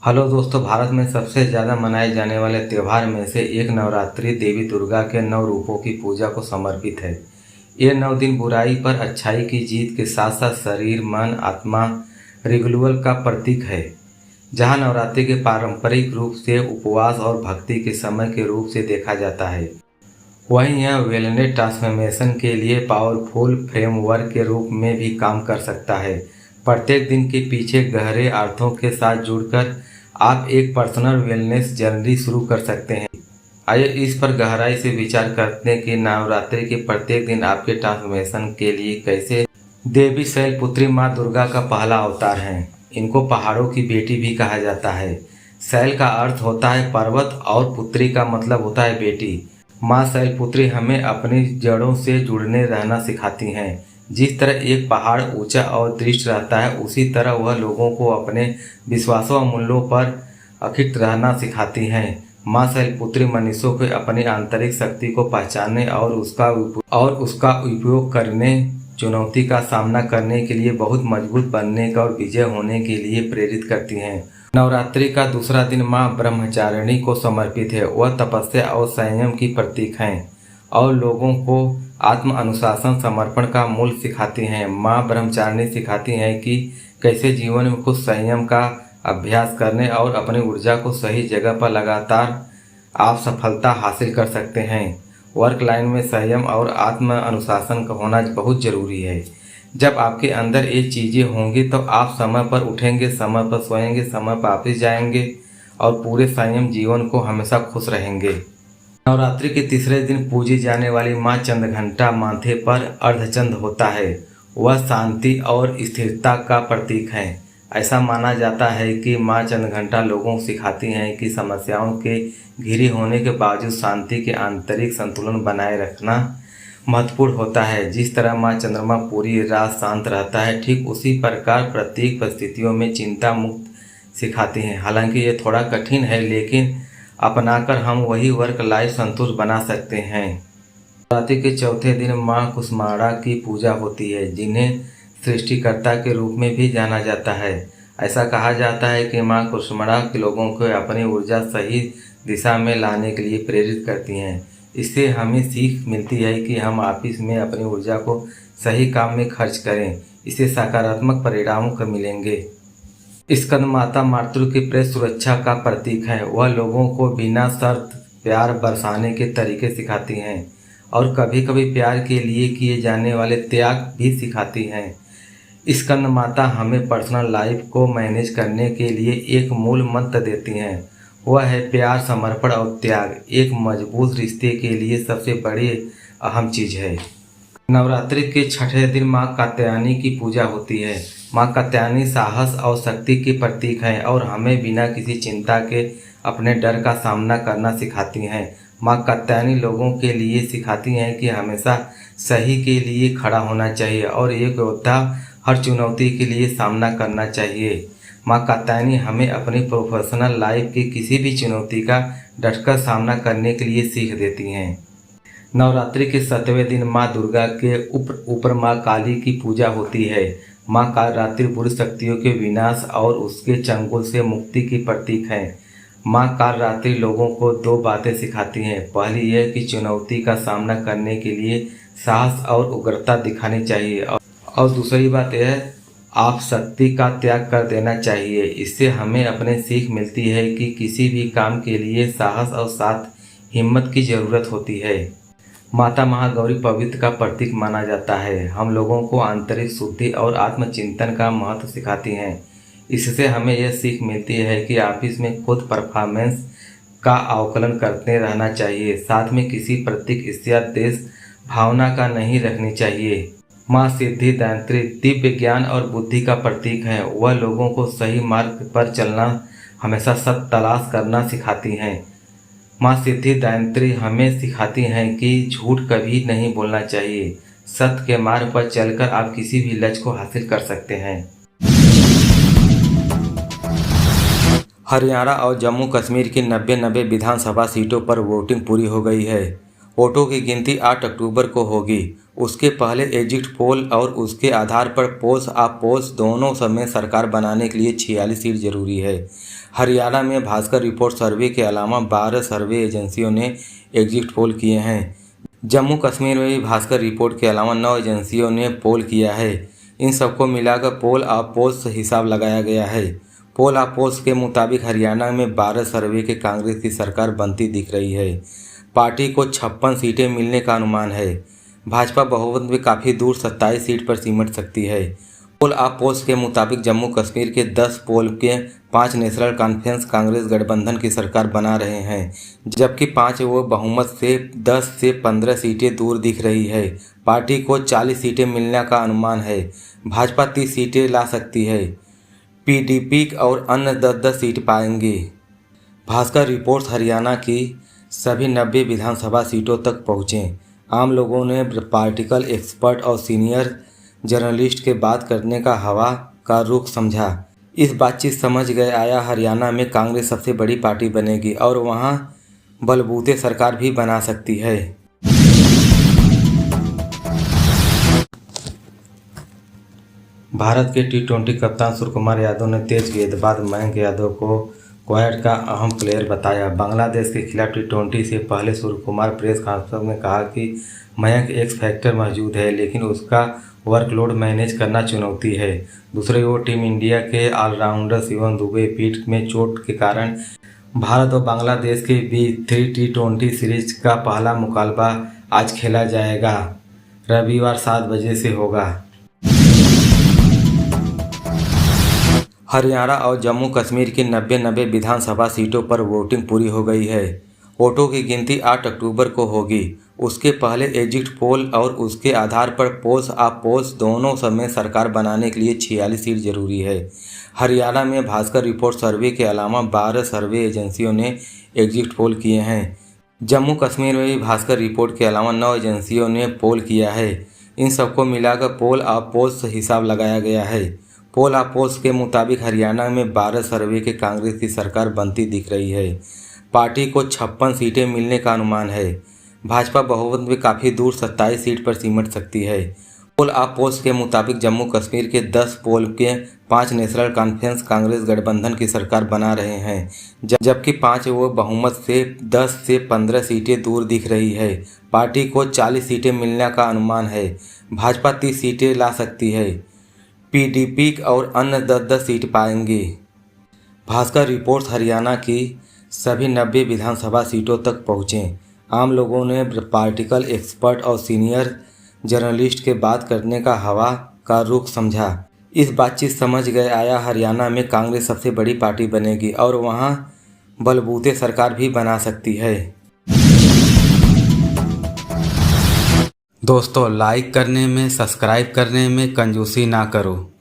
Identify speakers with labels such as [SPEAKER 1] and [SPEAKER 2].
[SPEAKER 1] Hello दोस्तों, भारत में सबसे ज़्यादा मनाए जाने वाले त्यौहार में से एक नवरात्रि देवी दुर्गा के 9 रूपों की पूजा को समर्पित है। ये 9 दिन बुराई पर अच्छाई की जीत के साथ साथ शरीर, मन, आत्मा रिगुलल का प्रतीक है। जहाँ नवरात्रि के पारंपरिक रूप से उपवास और भक्ति के समय के रूप से देखा जाता है, वहीं यह वेलनेस ट्रांसफॉर्मेशन के लिए पावरफुल फ्रेमवर्क के रूप में भी काम कर सकता है। प्रत्येक दिन के पीछे गहरे अर्थों के साथ जुड़कर आप एक पर्सनल वेलनेस जर्नी शुरू कर सकते हैं। आइए इस पर गहराई से विचार करते हैं कि नवरात्रि के प्रत्येक दिन आपके ट्रांसफॉर्मेशन के लिए कैसे। देवी शैलपुत्री माँ दुर्गा का पहला अवतार है। इनको पहाड़ों की बेटी भी कहा जाता है। शैल का अर्थ होता है पर्वत और पुत्री का मतलब होता है बेटी। माँ शैलपुत्री हमें अपनी जड़ों से जुड़ने रहना सिखाती हैं। जिस तरह एक पहाड़ ऊंचा और दृढ़ रहता है, उसी तरह वह लोगों को अपने विश्वासों और मूल्यों पर अखिट रहना सिखाती हैं। माँ शैलपुत्री मनुष्यों को अपनी आंतरिक शक्ति को पहचानने और उसका उपयोग करने, चुनौती का सामना करने के लिए बहुत मजबूत बनने का और विजय होने के लिए प्रेरित करती हैं। नवरात्रि का दूसरा दिन माँ ब्रह्मचारिणी को समर्पित है। वह तपस्या और संयम की प्रतीक हैं और लोगों को आत्म अनुशासन समर्पण का मूल्य सिखाती हैं। माँ ब्रह्मचारिणी सिखाती हैं कि कैसे जीवन में कुछ संयम का अभ्यास करने और अपनी ऊर्जा को सही जगह पर लगातार आप सफलता हासिल कर सकते हैं। वर्क लाइन में संयम और आत्म अनुशासन का होना बहुत जरूरी है। जब आपके अंदर ये चीज़ें होंगी तो आप समय पर उठेंगे, समय पर सोएंगे, समय पर ऑफिस जाएंगे और पूरे संयम जीवन को हमेशा खुश रहेंगे। नवरात्रि के तीसरे दिन पूजी जाने वाली माँ चंद्रघंटा माथे पर अर्धचंद्र होता है। वह शांति और स्थिरता का प्रतीक है। ऐसा माना जाता है कि माँ चंद्रघंटा लोगों को सिखाती हैं कि समस्याओं के घिरे होने के बावजूद शांति के आंतरिक संतुलन बनाए रखना महत्वपूर्ण होता है। जिस तरह माँ चंद्रमा पूरी रात शांत रहता है, ठीक उसी प्रकार प्रत्येक परिस्थितियों में चिंता मुक्त सिखाती हैं। हालांकि ये थोड़ा कठिन है, लेकिन अपनाकर हम वही वर्क लाइफ संतुष्ट बना सकते हैं। नवरात्रि के चौथे दिन माँ कुसुमांडा की पूजा होती है, जिन्हें सृष्टिकर्ता के रूप में भी जाना जाता है। ऐसा कहा जाता है कि माँ कुसुमांडा के लोगों को अपनी ऊर्जा सही दिशा में लाने के लिए प्रेरित करती हैं। इससे हमें सीख मिलती है कि हम ऑफिस में अपनी ऊर्जा को सही काम में खर्च करें, इससे सकारात्मक परिणामों को मिलेंगे। स्कंदमाता मातृ की प्रेम सुरक्षा का प्रतीक है। वह लोगों को बिना शर्त प्यार बरसाने के तरीके सिखाती हैं और कभी कभी प्यार के लिए किए जाने वाले त्याग भी सिखाती हैं। स्कंदमाता हमें पर्सनल लाइफ को मैनेज करने के लिए एक मूल मंत्र देती हैं। वह है प्यार, समर्पण और त्याग। एक मजबूत रिश्ते के लिए सबसे बड़ी अहम चीज़ है। नवरात्रि के छठे दिन माँ कात्यायनी की पूजा होती है। माँ कात्यायनी साहस और शक्ति की प्रतीक है और हमें बिना किसी चिंता के अपने डर का सामना करना सिखाती हैं। माँ कात्यायनी लोगों के लिए सिखाती हैं कि हमेशा सही के लिए खड़ा होना चाहिए और एक योद्धा हर चुनौती के लिए सामना करना चाहिए। माँ कात्यायनी हमें अपनी प्रोफेशनल लाइफ की किसी भी चुनौती का डटकर सामना करने के लिए सीख देती हैं। नवरात्रि के 7वें दिन माँ दुर्गा के ऊपर माँ काली की पूजा होती है। माँ कालरात्रि बुरी शक्तियों के विनाश और उसके चंगुल से मुक्ति की प्रतीक है। माँ कालरात्रि लोगों को 2 बातें सिखाती हैं। पहली यह कि चुनौती का सामना करने के लिए साहस और उग्रता दिखानी चाहिए और दूसरी बात यह आप शक्ति का त्याग कर देना चाहिए। इससे हमें अपने सीख मिलती है कि किसी भी काम के लिए साहस और साथ हिम्मत की ज़रूरत होती है। माता महागौरी पवित्र का प्रतीक माना जाता है। हम लोगों को आंतरिक शुद्धि और आत्मचिंतन का महत्व सिखाती हैं। इससे हमें यह सीख मिलती है कि ऑफिस में खुद परफॉर्मेंस का आकलन करते रहना चाहिए, साथ में किसी प्रतीक या देश भावना का नहीं रखनी चाहिए। माँ सिद्धिदात्री दिव्य ज्ञान और बुद्धि का प्रतीक है। वह लोगों को सही मार्ग पर चलना, हमेशा सत्य तलाश करना सिखाती हैं। माँ सिद्धिदात्री हमें सिखाती हैं कि झूठ कभी नहीं बोलना चाहिए। सत्य के मार्ग पर चलकर आप किसी भी लक्ष्य को हासिल कर सकते हैं। हरियाणा और जम्मू कश्मीर की 90 विधानसभा सीटों पर वोटिंग पूरी हो गई है। वोटों की गिनती 8 अक्टूबर को होगी। उसके पहले एग्जिट पोल और उसके आधार पर पोस्ट ऑफ पोस्ट दोनों में सरकार बनाने के लिए 46 सीट जरूरी है। हरियाणा में भास्कर रिपोर्ट सर्वे के अलावा 12 सर्वे एजेंसियों ने एग्जिट पोल किए हैं। जम्मू कश्मीर में भी भास्कर रिपोर्ट के अलावा 9 एजेंसियों ने पोल किया है। इन सबको मिलाकर पोल ऑफ पोस्ट हिसाब लगाया गया है। पोल ऑफ पोस्ट के मुताबिक हरियाणा में 12 सर्वे के कांग्रेस की सरकार बनती दिख रही है। पार्टी को 56 सीटें मिलने का अनुमान है। भाजपा बहुमत में काफ़ी दूर 27 सीट पर सिमट सकती है। पोल ऑफ पोस्ट के मुताबिक जम्मू कश्मीर के 10 पोल के 5 नेशनल कॉन्फ्रेंस कांग्रेस गठबंधन की सरकार बना रहे हैं, जबकि 5 वो बहुमत से 10 से 15 सीटें दूर दिख रही है। पार्टी को 40 सीटें मिलने का अनुमान है। भाजपा 30 सीटें ला सकती है। पीडीपी और अन्य 10-10 सीट पाएंगे। भास्कर रिपोर्ट्स हरियाणा की सभी 90 विधानसभा सीटों तक पहुँचे। आम लोगों ने पॉलिटिकल एक्सपर्ट और सीनियर जर्नलिस्ट के बात करने का हवा का रुख समझा। इस बातचीत समझ गए आया हरियाणा में कांग्रेस सबसे बड़ी पार्टी बनेगी और वहां बलबूते सरकार भी बना सकती है। भारत के T20 कप्तान सूर्यकुमार यादव ने तेज गेंदबाज मयंक यादव को क्वाड का अहम प्लेयर बताया। बांग्लादेश के खिलाफ T20 से पहले सूर्यकुमार प्रेस कॉन्फ्रेंस में कहा कि मयंक एक्स फैक्टर मौजूद है, लेकिन उसका वर्कलोड मैनेज करना चुनौती है। दूसरी ओर टीम इंडिया के ऑलराउंडर शिवम दुबे पीठ में चोट के कारण भारत और बांग्लादेश के बीच 3 T20 सीरीज का पहला मुकाबला आज खेला जाएगा। रविवार 7 बजे से होगा। हरियाणा और जम्मू कश्मीर की 90 विधानसभा सीटों पर वोटिंग पूरी हो गई है। वोटों की गिनती 8 अक्टूबर को होगी। उसके पहले एग्जिट पोल और उसके आधार पर पोस्ट ऑफ पोस्ट दोनों में सरकार बनाने के लिए 46 सीट जरूरी है। हरियाणा में भास्कर रिपोर्ट सर्वे के अलावा 12 सर्वे एजेंसियों ने एग्जिट पोल किए हैं। जम्मू कश्मीर में भी भास्कर रिपोर्ट के अलावा 9 एजेंसियों ने पोल किया है। इन सबको मिलाकर पोल ऑफ पोस्ट हिसाब लगाया गया है। पोल ऑफ पोस्ट के मुताबिक हरियाणा में 12 सर्वे के कांग्रेस की सरकार बनती दिख रही है। पार्टी को 56 सीटें मिलने का अनुमान है। भाजपा बहुमत में काफ़ी दूर 27 सीट पर सिमट सकती है। पोल ऑफ पोस्ट के मुताबिक जम्मू कश्मीर के 10 पोल के 5 नेशनल कॉन्फ्रेंस कांग्रेस गठबंधन की सरकार बना रहे हैं, जबकि 5 वो बहुमत से 10 से 15 सीटें दूर दिख रही है। पार्टी को 40 सीटें मिलने का अनुमान है। भाजपा 30 सीटें ला सकती है। पीडीपी और अन्य 10-10 सीट पाएंगे। भास्कर रिपोर्ट्स हरियाणा की सभी 90 विधानसभा सीटों तक पहुँचे। आम लोगों ने पॉलिटिकल एक्सपर्ट और सीनियर जर्नलिस्ट के बात करने का हवा का रुख समझा। इस बातचीत समझ गए आया हरियाणा में कांग्रेस सबसे बड़ी पार्टी बनेगी और वहां बलबूते सरकार भी बना सकती है। दोस्तों, लाइक करने में, सब्सक्राइब करने में कंजूसी ना करो।